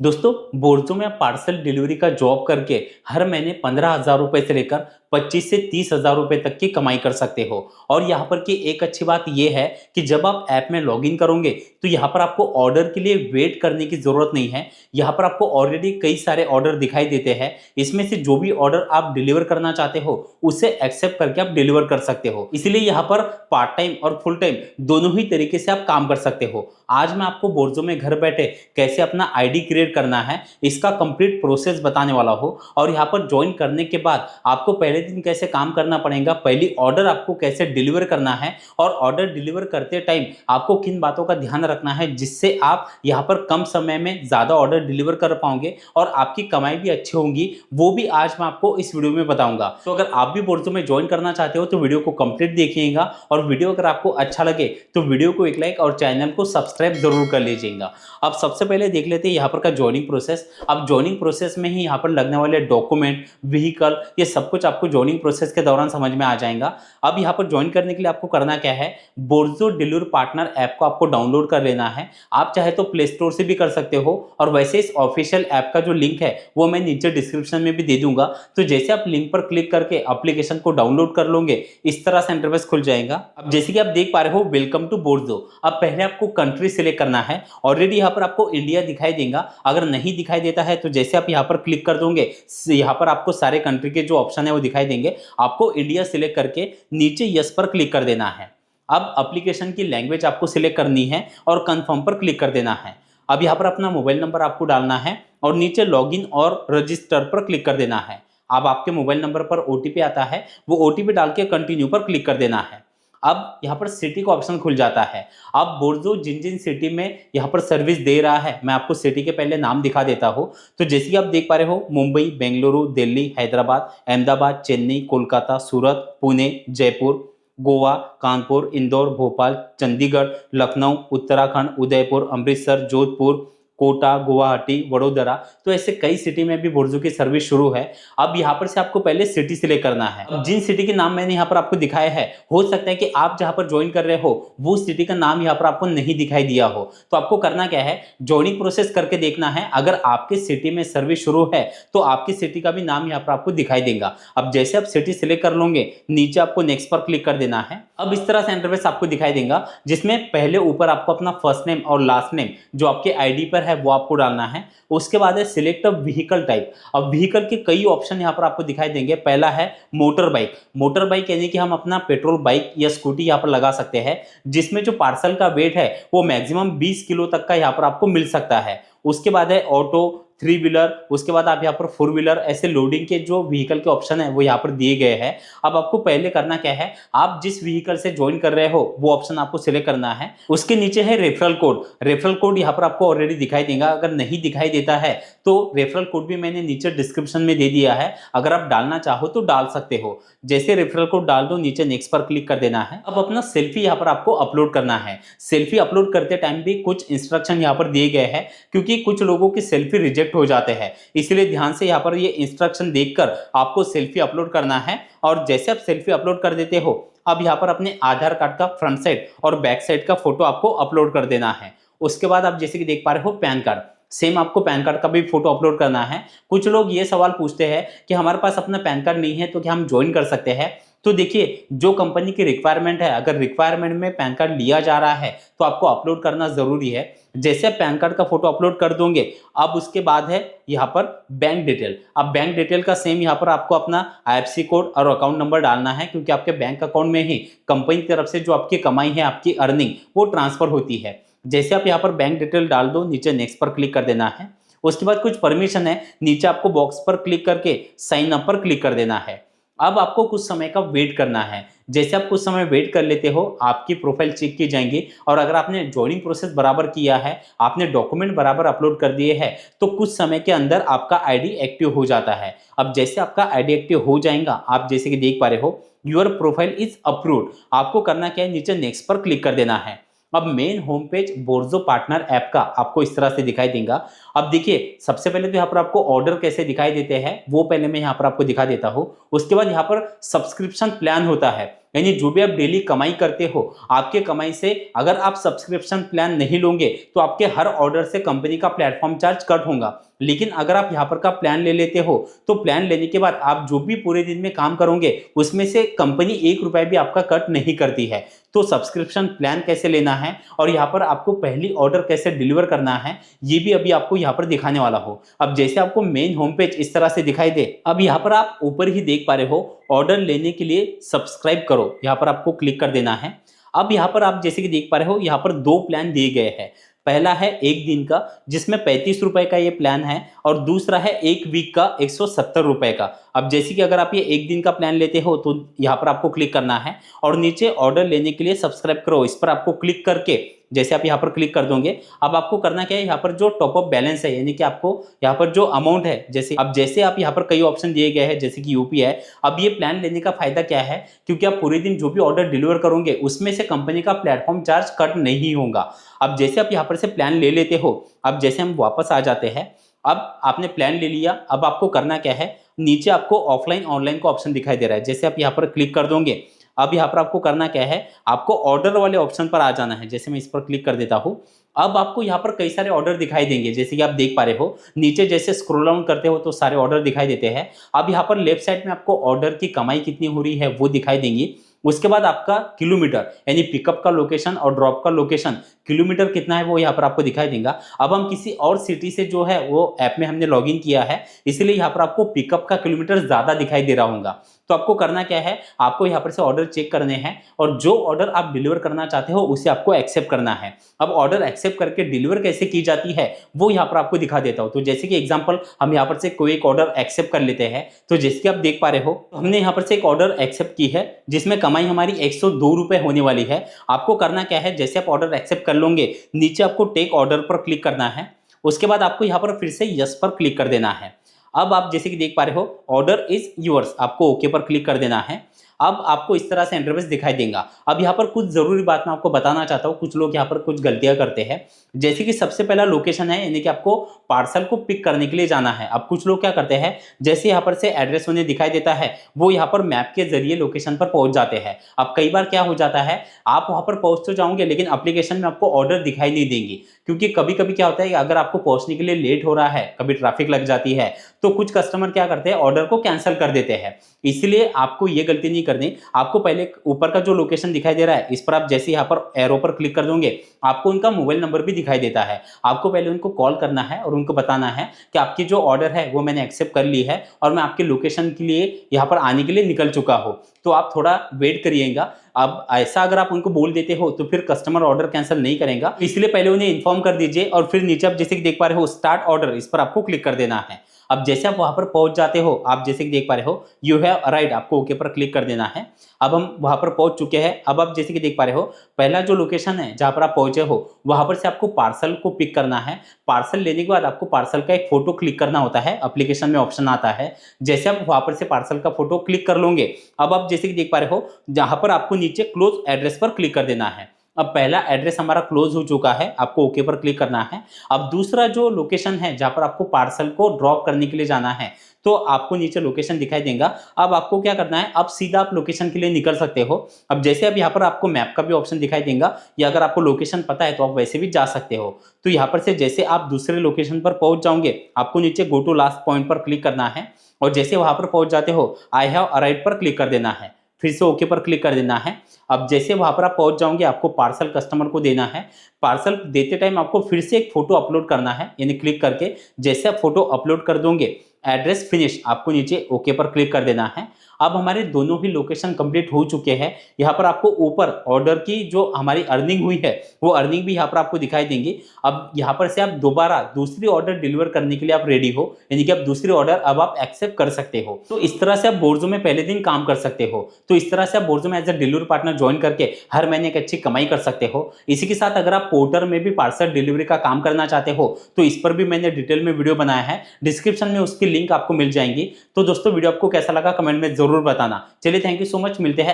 दोस्तों, बोर्जो में आप पार्सल डिलीवरी का जॉब करके हर महीने 15,000 रुपए से लेकर 25 से 30,000 रुपए तक की कमाई कर सकते हो। और यहाँ पर की एक अच्छी बात यह है कि जब आप ऐप में लॉगिन करोगे तो यहाँ पर आपको ऑर्डर के लिए वेट करने की जरूरत नहीं है। यहाँ पर आपको ऑलरेडी कई सारे ऑर्डर दिखाई देते हैं। इसमें से जो भी ऑर्डर आप डिलीवर करना चाहते हो उसे एक्सेप्ट करके आप डिलीवर कर सकते हो। इसलिए यहाँ पर पार्ट टाइम और फुल टाइम दोनों ही तरीके से आप काम कर सकते हो। आज मैं आपको बोर्जो में घर बैठे कैसे अपना आईडी क्रिएट करना है इसका कंप्लीट प्रोसेस बताने वाला हूं। और यहाँ पर ज्वाइन करने के बाद आपको पहले दिन कैसे काम करना पड़ेगा, पहली ऑर्डर आपको कैसे डिलीवर करना है और ऑर्डर डिलीवर करते टाइम आपको किन बातों का ध्यान रखना है जिससे आप यहाँ पर कम समय में ज्यादा ऑर्डर डिलीवर कर पाओगे और आपकी कमाई भी अच्छी होगी, वो भी आज मैं आपको इस वीडियो में बताऊंगा। तो अगर आप भी बोर्जो में ज्वाइन करना चाहते हो तो वीडियो को कंप्लीट देखिएगा और वीडियो अगर आपको अच्छा लगे तो वीडियो को एक लाइक और चैनल को सब्सक्राइब जरूर कर लीजिएगा। अब सबसे पहले देख लेते हैं यहाँ पर का ज्वाइनिंग प्रोसेस। अब ज्वाइनिंग प्रोसेस में ही यहाँ पर लगने वाले डॉक्यूमेंट, व्हीकल, ये सब कुछ आपको ज्वाइनिंग प्रोसेस के दौरान समझ में आ जाएगा। अब यहाँ पर ज्वाइन करने के लिए आपको करना क्या है, बोर्जो डिलीवरी पार्टनर ऐप को आपको डाउनलोड कर लेना है। आप चाहे तो प्ले स्टोर से भी कर सकते हो और वैसे इस ऑफिशियल ऐप का जो लिंक है वो मैं नीचे डिस्क्रिप्शन में भी दे दूंगा। तो जैसे आप लिंक पर क्लिक करके एप्लीकेशन को डाउनलोड कर लोगे इस तरह से इंटरफेस खुल जाएगा। अब जैसे कि आप देख पा रहे हो, वेलकम टू बोर्जो। अब पहले आपको कंट्री सिलेक्ट करना है। ऑलरेडी यहाँ पर आपको इंडिया दिखाई देगा, अगर नहीं दिखाई देता है तो जैसे आप यहाँ पर क्लिक कर दोगे यहाँ पर आपको सारे कंट्री के जो ऑप्शन है वो दिखाई देंगे। आपको इंडिया सिलेक्ट करके नीचे यस पर क्लिक कर देना है। अब एप्लीकेशन की लैंग्वेज आपको सिलेक्ट करनी है और कंफर्म पर क्लिक कर देना है। अब यहाँ पर अपना मोबाइल नंबर आपको डालना है और नीचे लॉगिन और रजिस्टर पर क्लिक कर देना है। अब आपके मोबाइल नंबर पर ओटीपी आता है, वो ओटीपी डाल के कंटिन्यू पर क्लिक कर देना है। अब यहाँ पर सिटी का ऑप्शन खुल जाता है। अब बोर्जो जिन जिन सिटी में यहाँ पर सर्विस दे रहा है मैं आपको सिटी के पहले नाम दिखा देता हूँ। तो जैसे कि आप देख पा रहे हो, मुंबई, बेंगलुरु, दिल्ली, हैदराबाद, अहमदाबाद, चेन्नई, कोलकाता, सूरत, पुणे, जयपुर, गोवा, कानपुर, इंदौर, भोपाल, चंडीगढ़, लखनऊ, उत्तराखंड, उदयपुर, अमृतसर, जोधपुर, कोटा, गुवाहाटी, वडोदरा, तो ऐसे कई सिटी में भी बोर्जो की सर्विस शुरू है। अब यहाँ पर से आपको पहले सिटी सिलेक्ट करना है। अब जिन सिटी के नाम मैंने यहाँ पर आपको दिखाया है, हो सकता है कि आप जहाँ पर ज्वाइन कर रहे हो वो सिटी का नाम यहाँ पर आपको नहीं दिखाई दिया हो। तो आपको करना क्या है, ज्वाइनिंग प्रोसेस करके देखना है। अगर आपके सिटी में सर्विस शुरू है तो आपकी सिटी का भी नाम यहाँ पर आपको दिखाई देगा। अब जैसे आप सिटी सिलेक्ट कर लोगे नीचे आपको नेक्स्ट पर क्लिक कर देना है। अब इस तरह से इंटरफेस आपको दिखाई देगा जिसमें पहले ऊपर आपको अपना फर्स्ट नेम और लास्ट नेम जो आपके आईडी पर है वो आपको डालना है। उसके बाद है सिलेक्ट अ व्हीकल टाइप। अब व्हीकल के कई ऑप्शन यहाँ पर आपको दिखाई देंगे। पहला है मोटर बाइक। मोटर बाइक यानी कि हम अपना पेट्रोल बाइक या स्कूटी यहाँ पर लगा सकते हैं जिसमें जो पार्सल का वेट है वो मैक्सिमम 20 किलो तक का यहाँ पर आपको मिल सकता है। उसके बाद है ऑटो, 3 व्हीलर, उसके बाद आप यहाँ पर 4 व्हीलर, ऐसे लोडिंग के जो व्हीकल के ऑप्शन है वो यहाँ पर दिए गए हैं। अब आपको पहले करना क्या है, आप जिस व्हीकल से ज्वाइन कर रहे हो वो ऑप्शन आपको सिलेक्ट करना है। उसके नीचे है रेफरल कोड। रेफरल कोड यहाँ पर आपको ऑलरेडी दिखाई देगा, अगर नहीं दिखाई देता है तो रेफरल कोड भी मैंने नीचे डिस्क्रिप्शन में दे दिया है, अगर आप डालना चाहो तो डाल सकते हो। जैसे रेफरल कोड डाल दो नीचे नेक्स्ट पर क्लिक कर देना है। अब अपना सेल्फी यहाँ पर आपको अपलोड करना है। सेल्फी अपलोड करते टाइम भी कुछ इंस्ट्रक्शन यहाँ पर दिए गए हैं क्योंकि कुछ लोगों की सेल्फी रिजेक्ट हो जाते हैं, इसलिए ध्यान से यहाँ पर ये इंस्ट्रक्शन देखकर आपको सेल्फी अपलोड करना है। और जैसे आप सेल्फी अपलोड कर देते हो, अब यहाँ पर अपने आधार कार्ड का फ्रंट साइड और बैक साइड का फोटो आपको अपलोड कर देना है। उसके बाद आप जैसे कि देख पा रहे हो पैन कार्ड, सेम आपको पैन कार्ड का भी फोटो अपलोड करना है। कुछ लोग ये सवाल पूछते हैं कि हमारे पास अपना पैन कार्ड नहीं है तो क्या हम ज्वाइन कर सकते हैं। तो देखिए, जो कंपनी की रिक्वायरमेंट है, अगर रिक्वायरमेंट में पैन कार्ड लिया जा रहा है तो आपको अपलोड करना जरूरी है। जैसे आप पैन कार्ड का फोटो अपलोड कर दोगे, अब उसके बाद है यहाँ पर बैंक डिटेल। अब बैंक डिटेल का सेम यहाँ पर आपको अपना आईएफएससी कोड और अकाउंट नंबर डालना है क्योंकि आपके बैंक अकाउंट में ही कंपनी की तरफ से जो आपकी कमाई है, आपकी अर्निंग, वो ट्रांसफर होती है। जैसे आप यहाँ पर बैंक डिटेल डाल दो, नीचे नेक्स्ट पर क्लिक कर देना है। उसके बाद कुछ परमिशन है, नीचे आपको बॉक्स पर क्लिक करके साइन अप पर क्लिक कर देना है। अब आपको कुछ समय का वेट करना है। जैसे आप कुछ समय वेट कर लेते हो, आपकी प्रोफाइल चेक की जाएंगी और अगर आपने ज्वाइनिंग प्रोसेस बराबर किया है, आपने डॉक्यूमेंट बराबर अपलोड कर दिए हैं, तो कुछ समय के अंदर आपका आईडी एक्टिव हो जाता है। अब जैसे आपका आईडी एक्टिव हो जाएगा, आप जैसे कि देख पा रहे हो, योर प्रोफाइल इज अप्रूव्ड। आपको करना क्या है, नीचे नेक्स्ट पर क्लिक कर देना है। अब main home page Borzo partner app का आपको इस तरह से दिखाई देगा। अब देखिए, सबसे पहले तो यहाँ पर आपको ऑर्डर कैसे दिखाई देते हैं वो पहले मैं यहाँ पर आपको दिखा देता हूँ। उसके बाद यहाँ पर सब्सक्रिप्शन प्लान होता है, यानी जो भी आप डेली कमाई करते हो, आपके कमाई से अगर आप सब्सक्रिप्शन प्लान नहीं लोगे तो आपके हर ऑर्डर से कंपनी का प्लेटफॉर्म चार्ज कट होगा। लेकिन अगर आप यहाँ पर का प्लान ले लेते हो तो प्लान लेने के बाद आप जो भी पूरे दिन में काम करोगे उसमें से कंपनी 1 रुपया भी आपका कट नहीं करती है। तो सब्सक्रिप्शन प्लान कैसे लेना है और यहाँ पर आपको पहली ऑर्डर कैसे डिलीवर करना है, ये भी अभी आपको यहाँ पर दिखाने वाला हो। अब जैसे आपको मेन होम पेज इस तरह से दिखाई दे, अब यहाँ पर आप ऊपर ही देख पा रहे हो ऑर्डर लेने के लिए सब्सक्राइब करो, यहाँ पर आपको क्लिक कर देना है। अब यहाँ पर आप जैसे कि देख पा रहे हो यहाँ पर 2 प्लान दिए गए हैं। पहला है 1 दिन का जिसमें 35 रुपए का ये प्लान है और दूसरा है 1 वीक का 170 रुपए का। अब जैसे कि अगर आप ये 1 दिन का प्लान लेते हो तो यहाँ पर आपको क्लिक करना है और नीचे ऑर्डर लेने के लिए सब्सक्राइब करो, इस पर आपको क्लिक करके जैसे आप यहाँ पर क्लिक कर दोगे, अब आपको करना क्या है, यहाँ पर जो टॉपअप बैलेंस है यानी कि आपको यहाँ पर जो अमाउंट है, जैसे आप यहाँ पर कई ऑप्शन दिए गए हैं जैसे कि यूपीआई। अब ये प्लान लेने का फायदा क्या है, क्योंकि आप पूरे दिन जो भी ऑर्डर डिलीवर करोगे उसमें से कंपनी का प्लेटफॉर्म चार्ज कट नहीं होगा। अब जैसे आप यहाँ पर से प्लान ले लेते हो, अब जैसे हम वापस आ जाते हैं, अब आपने प्लान ले लिया, अब आपको करना क्या है, नीचे आपको ऑफलाइन ऑनलाइन का ऑप्शन दिखाई दे रहा है, जैसे आप यहाँ पर क्लिक कर दोगे, अब यहाँ पर आपको करना क्या है, आपको ऑर्डर वाले ऑप्शन पर आ जाना है। जैसे मैं इस पर क्लिक कर देता हूँ, अब आपको यहाँ पर कई सारे ऑर्डर दिखाई देंगे, जैसे कि आप देख पा रहे हो नीचे जैसे स्क्रॉल डाउन करते हो तो सारे ऑर्डर दिखाई देते हैं। अब यहाँ पर लेफ्ट साइड में आपको ऑर्डर की कमाई कितनी हो रही है वो दिखाई देंगी। उसके बाद आपका किलोमीटर यानी पिकअप का लोकेशन और ड्रॉप का लोकेशन किलोमीटर कितना है वो यहाँ पर आपको दिखाई देगा। अब हम किसी और सिटी से जो है वो ऐप में हमने लॉगिन किया है, इसलिए यहाँ पर आपको पिकअप का किलोमीटर ज्यादा दिखाई दे रहा होगा। तो आपको करना क्या है, आपको यहाँ पर से ऑर्डर चेक करने हैं और जो ऑर्डर आप डिलीवर करना चाहते हो उसे आपको एक्सेप्ट करना है। अब ऑर्डर एक्सेप्ट करके डिलीवर कैसे की जाती है वो यहाँ पर आपको दिखा देता हूँ। तो जैसे कि एग्जांपल हम यहाँ पर से कोई एक ऑर्डर एक्सेप्ट कर लेते हैं, तो जैसे कि आप देख पा रहे हो हमने यहाँ पर से एक ऑर्डर एक्सेप्ट की है जिसमें कमाई हमारी 102 रुपए होने वाली है। आपको करना क्या है, जैसे आप ऑर्डर एक्सेप्ट कर लोगे नीचे आपको टेक ऑर्डर पर क्लिक करना है, उसके बाद आपको यहाँ पर फिर से यस पर क्लिक कर देना है। अब आप जैसे कि देख पा रहे हो ऑर्डर इज यूअर्स, आपको ओके पर क्लिक कर देना है। अब आपको इस तरह से इंटरफेस दिखाई देगा। अब यहाँ पर कुछ जरूरी बात मैं आपको बताना चाहता हूँ, कुछ लोग यहाँ पर कुछ गलतियां करते हैं। जैसे कि सबसे पहला लोकेशन है यानी कि आपको पार्सल को पिक करने के लिए जाना है। अब कुछ लोग क्या करते हैं, जैसे यहाँ पर से एड्रेस उन्हें दिखाई देता है वो यहाँ पर मैप के जरिए लोकेशन पर पहुंच जाते हैं। अब कई बार क्या हो जाता है, आप वहां पर पहुंच तो जाओगे लेकिन एप्लीकेशन में आपको ऑर्डर दिखाई नहीं देंगी, क्योंकि कभी कभी क्या होता है अगर आपको पहुंचने के लिए लेट हो रहा है, कभी ट्रैफिक लग जाती है, तो कुछ कस्टमर क्या करते हैं ऑर्डर को कैंसिल कर देते हैं। इसलिए आपको ये गलती नहीं करनी। आपको पहले ऊपर का जो लोकेशन दिखाई दे रहा है इस पर आप जैसे यहाँ पर एरो पर क्लिक कर दोगे, आपको उनका मोबाइल नंबर भी दिखाई देता है। आपको पहले उनको कॉल करना है और उनको बताना है कि आपकी जो ऑर्डर है वो मैंने एक्सेप्ट कर ली है और मैं आपके लोकेशन के लिए यहाँ पर आने के लिए निकल चुका हूँ, तो आप थोड़ा वेट करिएगा। अब ऐसा अगर आप उनको बोल देते हो तो फिर कस्टमर ऑर्डर कैंसिल नहीं करेगा, इसलिए पहले उन्हें इन्फॉर्म कर दीजिए और फिर नीचे आप जैसे कि देख पा रहे हो स्टार्ट ऑर्डर, इस पर आपको क्लिक कर देना है। अब जैसे आप वहां पर पहुंच जाते हो, आप जैसे कि देख पा रहे हो यू हैव अराइव्ड, आपको ओके पर क्लिक कर देना है। अब हम वहां पर पहुंच चुके हैं। अब आप जैसे कि देख पा रहे हो पहला जो लोकेशन है जहां पर आप पहुंचे हो वहां पर से आपको पार्सल को पिक करना है। पार्सल लेने के बाद आपको पार्सल का एक फोटो क्लिक करना होता है, एप्लीकेशन में ऑप्शन आता है। जैसे आप वहां पर से पार्सल का फोटो क्लिक कर लोगे, अब आप जैसे कि देख पा रहे हो जहां पर आपको नीचे क्लोज एड्रेस पर क्लिक कर देना है। अब पहला एड्रेस हमारा क्लोज हो चुका है, आपको ओके पर क्लिक करना है। अब दूसरा जो लोकेशन है जहां पर आपको पार्सल को ड्रॉप करने के लिए जाना है, तो आपको नीचे लोकेशन दिखाई देगा। अब आपको क्या करना है, अब सीधा आप लोकेशन के लिए निकल सकते हो। अब जैसे अब यहाँ पर आपको मैप का भी ऑप्शन दिखाई देगा, या अगर आपको लोकेशन पता है तो आप वैसे भी जा सकते हो। तो यहाँ पर से जैसे आप दूसरे लोकेशन पर पहुंच जाओगे, आपको नीचे गो टू लास्ट पॉइंट पर क्लिक करना है और जैसे वहां पर पहुंच जाते हो आई हैव अराइव्ड पर क्लिक कर देना है, फिर से ओके पर क्लिक कर देना है। अब जैसे वहां पर आप पहुंच जाओगे, आपको पार्सल कस्टमर को देना है। पार्सल देते टाइम आपको फिर से एक फोटो अपलोड करना है, यानी क्लिक करके जैसे आप फोटो अपलोड कर दोगे एड्रेस फिनिश, आपको नीचे ओके पर क्लिक कर देना है। अब हमारे दोनों ही लोकेशन कंप्लीट हो चुके हैं। यहाँ पर आपको ऊपर ऑर्डर की जो हमारी अर्निंग हुई है वो अर्निंग भी यहाँ पर आपको दिखाई देंगी। अब यहाँ पर से आप दोबारा दूसरी ऑर्डर डिलीवर करने के लिए आप रेडी हो, यानी कि आप दूसरी ऑर्डर अब आप एक्सेप्ट कर सकते हो। तो इस तरह से आप बोर्जो में पहले दिन काम कर सकते हो। तो इस तरह से आप बोर्जो में as a delivery partner join करके हर महीने एक अच्छी कमाई कर सकते हो। इसी के साथ अगर आप पोर्टर में भी पार्सल डिलीवरी का काम करना चाहते हो तो इस पर भी मैंने डिटेल में वीडियो बनाया है, डिस्क्रिप्शन में उसकी लिंक आपको मिल जाएंगी। तो दोस्तों वीडियो आपको कैसा लगा कमेंट में जरूर बताना। चलिए थैंक यू सो मच, मिलते हैं